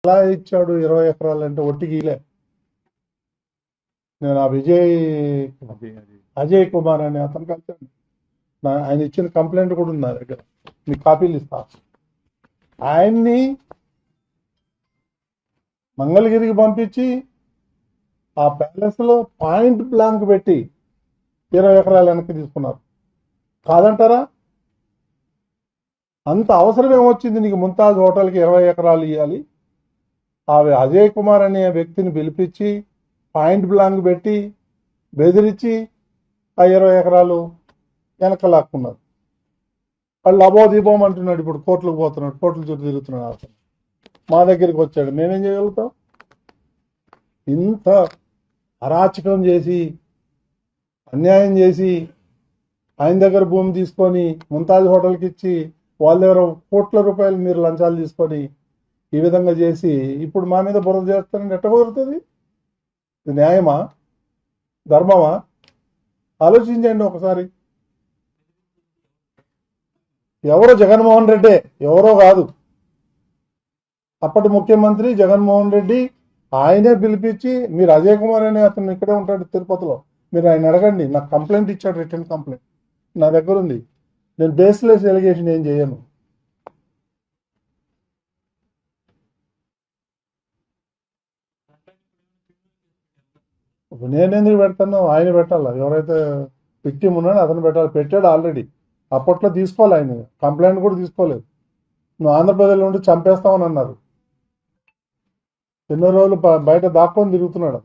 ఎలా ఇచ్చాడు 20 ఎకరాలు అంటే ఒట్టిగీలే. నేను ఆ అజయ్ కుమార్ అనే అతను కలిసాను. ఆయన ఇచ్చిన కంప్లైంట్ కూడా ఉంది నా దగ్గర, మీకు కాపీలు ఇస్తా. ఆయన్ని మంగళగిరికి పంపించి ఆ ప్యాలెస్ లో పాయింట్ బ్లాంక్ పెట్టి 20 ఎకరాలు వెనక్కి తీసుకున్నారు. కాదంటారా? అంత అవసరం ఏమొచ్చింది నీకు ముంతాజ్ హోటల్కి 20 ఎకరాలు ఇవ్వాలి? ఆ అజయ్ కుమార్ అనే వ్యక్తిని పిలిపించి పాయింట్ బ్లాంక్ పెట్టి బెదిరించి ఆ 20 ఎకరాలు వెనక లాక్కున్నారు. వాళ్ళు అబోదిబోం అంటున్నాడు. ఇప్పుడు కోర్టులకు పోతున్నాడు, కోర్టుల చుట్టూ తిరుగుతున్నాడు. అతను మా దగ్గరికి వచ్చాడు. మేమేం చేయగలుగుతాం? ఇంత అరాచకం చేసి అన్యాయం చేసి ఆయన దగ్గర భూమి తీసుకొని ముంతాజ్ హోటల్కి ఇచ్చి వాళ్ళ దగ్గర కోట్ల రూపాయలు మీరు లంచాలు తీసుకొని ఈ విధంగా చేసి ఇప్పుడు మా మీద బురద చేస్తారని ఎట్ట కుదురుతుంది? ఇది న్యాయమా? ధర్మమా? ఆలోచించండి ఒకసారి. ఎవరో జగన్మోహన్ రెడ్డి, ఎవరో కాదు, అప్పటి ముఖ్యమంత్రి జగన్మోహన్ రెడ్డి ఆయనే పిలిపించి, మీరు అజయ్ కుమార్ అనే అతను ఇక్కడే ఉంటాడు తిరుపతిలో, మీరు ఆయన అడగండి. నాకు కంప్లైంట్ ఇచ్చాడు, రిటర్న్ కంప్లైంట్ నా దగ్గర ఉంది. నేను బేస్లెస్ ఎలిగేషన్ ఏం చేయను. నేనెందుకు పెడతాను? ఆయన పెట్టాలా? ఎవరైతే విక్టిమ్ ఉన్నాడో అతను పెట్టాలి. పెట్టాడు ఆల్రెడీ. అప్పట్లో తీసుకోవాలి, ఆయన కంప్లైంట్ కూడా తీసుకోలేదు. నువ్వు ఆంధ్రప్రదేశ్లో ఉండి చంపేస్తామని అన్నారు. ఎన్నో రోజులు బయట దాక్కొని తిరుగుతున్నాడు.